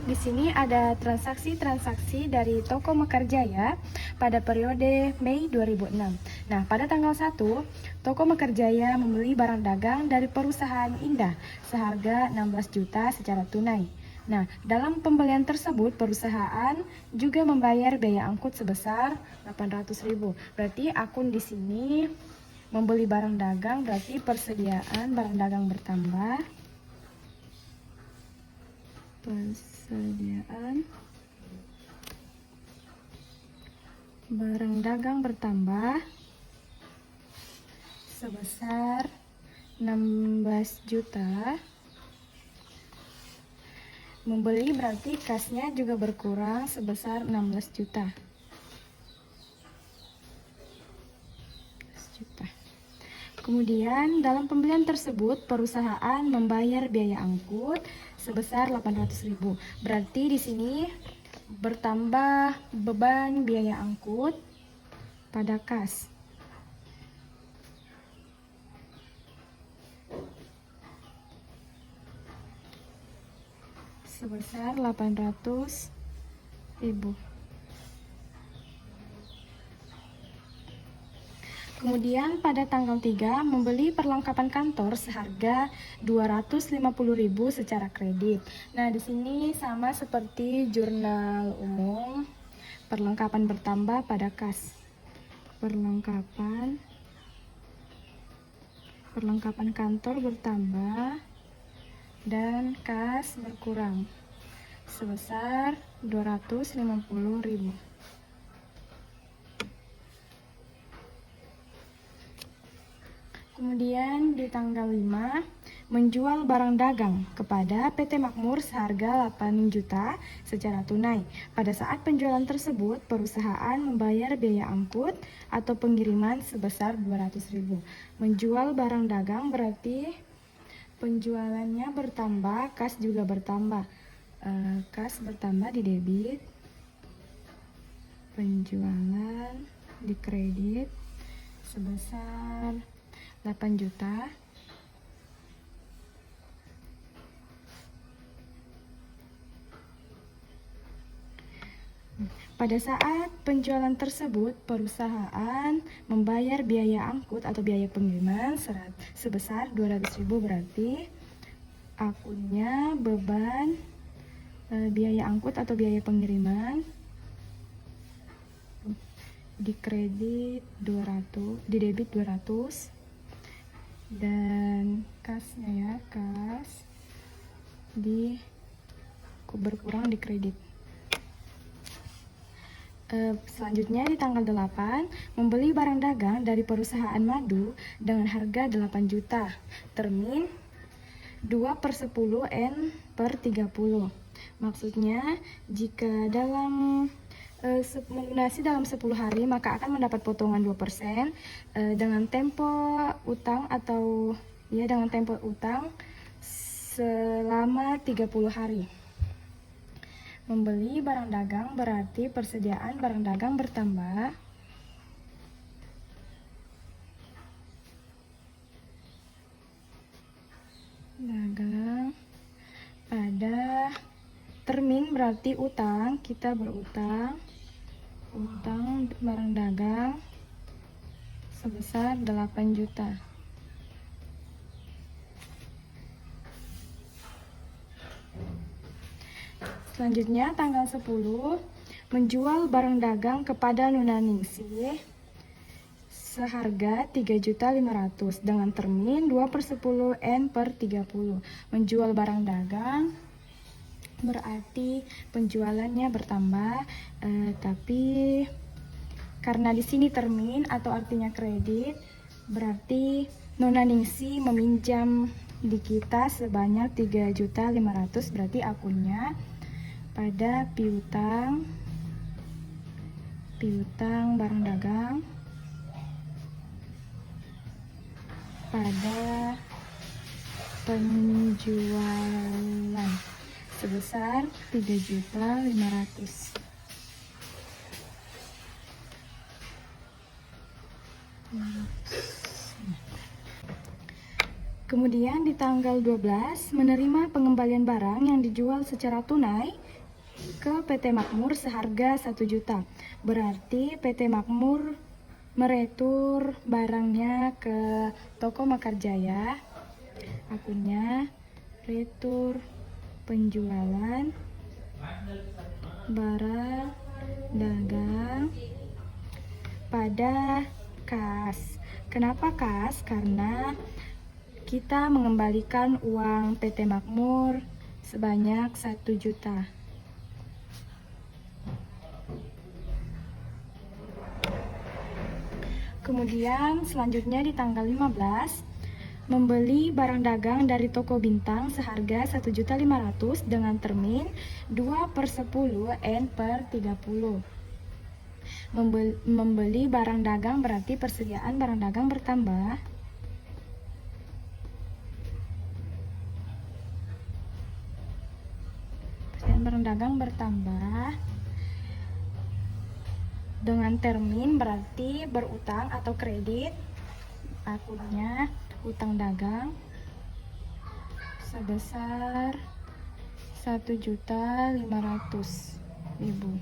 Di sini ada transaksi-transaksi dari Toko Mekarjaya pada periode Mei 2006. Nah, pada tanggal 1, Toko Mekarjaya membeli barang dagang dari perusahaan Indah seharga 16 juta secara tunai. Nah, dalam pembelian tersebut perusahaan juga membayar biaya angkut sebesar 800.000. Berarti akun di sini membeli barang dagang, berarti persediaan barang dagang bertambah. Persediaan barang dagang bertambah sebesar 16 juta. Membeli berarti kasnya juga berkurang sebesar 16 juta. Kemudian dalam pembelian tersebut perusahaan membayar biaya angkut sebesar 800.000. Berarti di sini bertambah beban biaya angkut pada kas. Sebesar 800.000. Kemudian pada tanggal 3 membeli perlengkapan kantor seharga 250.000 secara kredit. Nah, di sini sama seperti jurnal umum, perlengkapan bertambah pada kas. Perlengkapan kantor bertambah dan kas berkurang sebesar 250.000. Kemudian di tanggal 5 menjual barang dagang kepada PT Makmur seharga 8 juta secara tunai. Pada saat penjualan tersebut perusahaan membayar biaya angkut atau pengiriman sebesar 200.000. Menjual barang dagang berarti penjualannya bertambah, kas juga bertambah. Kas bertambah di debit, penjualan di kredit sebesar 8 juta. Pada saat penjualan tersebut perusahaan membayar biaya angkut atau biaya pengiriman sebesar 200.000. Berarti akunnya beban biaya angkut atau biaya pengiriman di kredit 200, di debit 200. Dan kasnya ya, kas berkurang di kredit. Selanjutnya di tanggal 8 membeli barang dagang dari perusahaan madu dengan harga 8 juta, termin 2/10 N per 30. Maksudnya jika dalam melunasi dalam 10 hari maka akan mendapat potongan 2% dengan tempo utang atau dengan tempo utang selama 30 hari. Membeli barang dagang berarti persediaan barang dagang bertambah dagang pada termin berarti utang, kita berutang barang dagang sebesar 8 juta. Selanjutnya tanggal 10 menjual barang dagang kepada Nona Ningsih seharga 3.500.000 dengan termin 2/10 N per 30. Menjual barang dagang berarti penjualannya bertambah, tapi karena di sini termin atau artinya kredit, berarti Nona Ningsih meminjam di kita sebanyak 3.500.000, berarti akunnya pada piutang barang dagang pada penjualan sebesar 3.500.000. Kemudian di tanggal 12 menerima pengembalian barang yang dijual secara tunai ke PT Makmur seharga 1 juta. Berarti PT Makmur meretur barangnya ke Toko Mekarjaya. Akunnya retur penjualan barang dagang pada kas. Kenapa kas? Karena kita mengembalikan uang PT Makmur sebanyak 1 juta. Kemudian selanjutnya di tanggal 15 membeli barang dagang dari toko bintang seharga 1.500.000 dengan termin 2/10 N/30. Membeli barang dagang berarti persediaan barang dagang bertambah. Persediaan barang dagang bertambah dengan termin berarti berutang atau kredit. Akunnya utang dagang sebesar 1.500.000.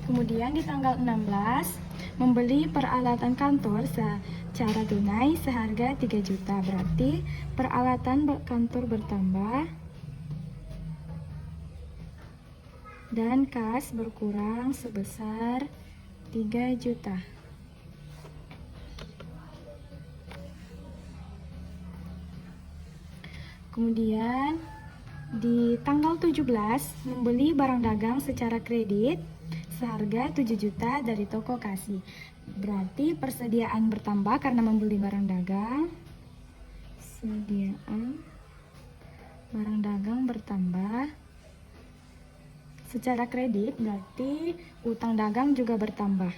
Kemudian di tanggal 16 membeli peralatan kantor secara tunai seharga 3 juta. Berarti peralatan kantor bertambah dan kas berkurang sebesar 3 juta. Kemudian di tanggal 17 membeli barang dagang secara kredit seharga 7 juta dari toko Kasih. Berarti persediaan bertambah karena membeli barang dagang. Persediaan barang dagang bertambah secara kredit, berarti utang dagang juga bertambah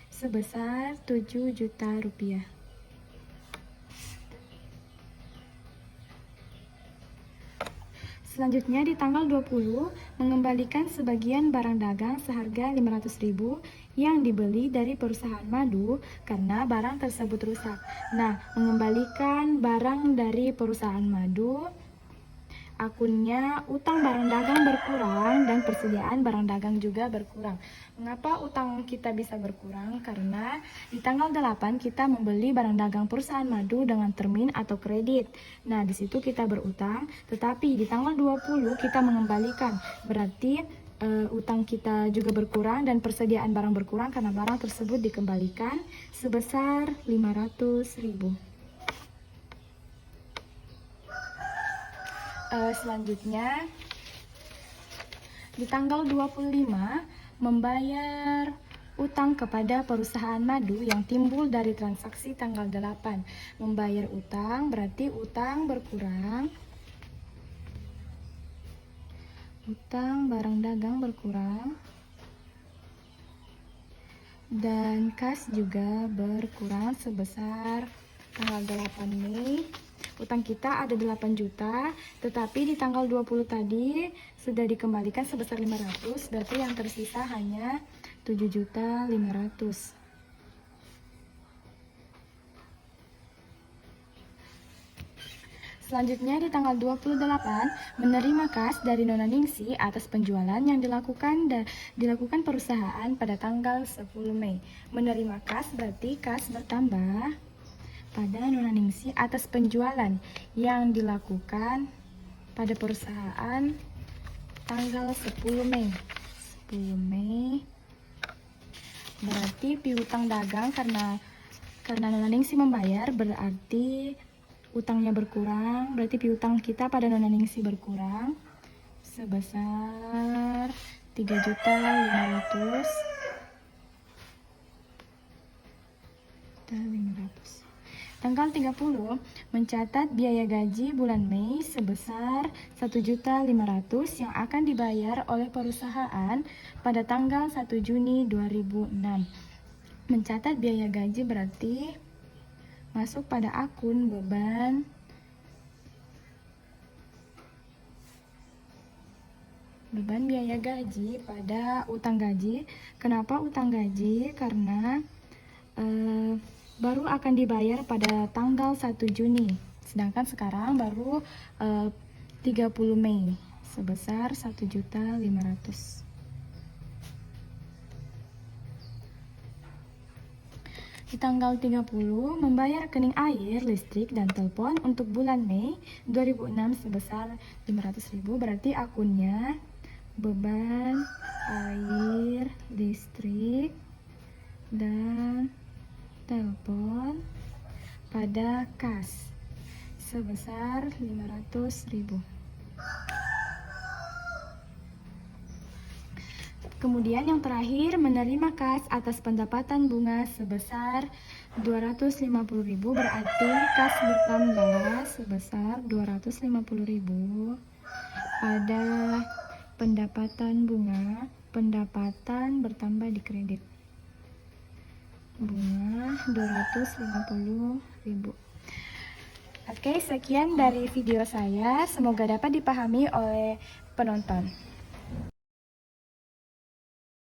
sebesar 7 juta rupiah. Selanjutnya di tanggal 20 mengembalikan sebagian barang dagang seharga 500.000 yang dibeli dari perusahaan madu karena barang tersebut rusak. Nah, mengembalikan barang dari perusahaan madu, akunnya utang barang dagang berkurang dan persediaan barang dagang juga berkurang. Mengapa utang kita bisa berkurang? Karena di tanggal 8 kita membeli barang dagang perusahaan madu dengan termin atau kredit. Nah, di situ kita berutang, tetapi di tanggal 20 kita mengembalikan. Berarti utang kita juga berkurang dan persediaan barang berkurang karena barang tersebut dikembalikan sebesar 500.000. Selanjutnya di tanggal 25 membayar utang kepada perusahaan madu yang timbul dari transaksi tanggal 8. Membayar utang berarti utang berkurang, utang barang dagang berkurang, dan kas juga berkurang sebesar tanggal 8 Mei. Utang kita ada 8 juta, tetapi di tanggal 20 tadi sudah dikembalikan sebesar 500, berarti yang tersisa hanya 7.500.000. Selanjutnya di tanggal 28 menerima kas dari Nona Ningsi atas penjualan yang dilakukan perusahaan pada tanggal 10 Mei. Menerima kas berarti kas bertambah pada Nona Ningsi atas penjualan yang dilakukan pada perusahaan tanggal 10 Mei. 10 Mei berarti piutang dagang karena Nona Ningsi membayar berarti utangnya berkurang, berarti piutang kita pada Nona Ningsi berkurang sebesar 3.500.000. Tanggal 30 mencatat biaya gaji bulan Mei sebesar 1.500.000 yang akan dibayar oleh perusahaan pada tanggal 1 Juni 2006. Mencatat biaya gaji berarti masuk pada akun beban biaya gaji pada utang gaji. Kenapa utang gaji? Karena baru akan dibayar pada tanggal 1 Juni, sedangkan sekarang baru 30 Mei sebesar 1.500.000. Di tanggal 30 membayar rekening air, listrik, dan telepon untuk bulan Mei 2006 sebesar 500.000. Berarti akunnya beban air, listrik, dan telepon pada kas sebesar 500.000. Kemudian yang terakhir, menerima kas atas pendapatan bunga sebesar 250.000, berarti kas bertambah sebesar 250.000 pada pendapatan bunga, pendapatan bertambah di kredit. Bunga 250.000. Oke, sekian dari video saya. Semoga dapat dipahami oleh penonton.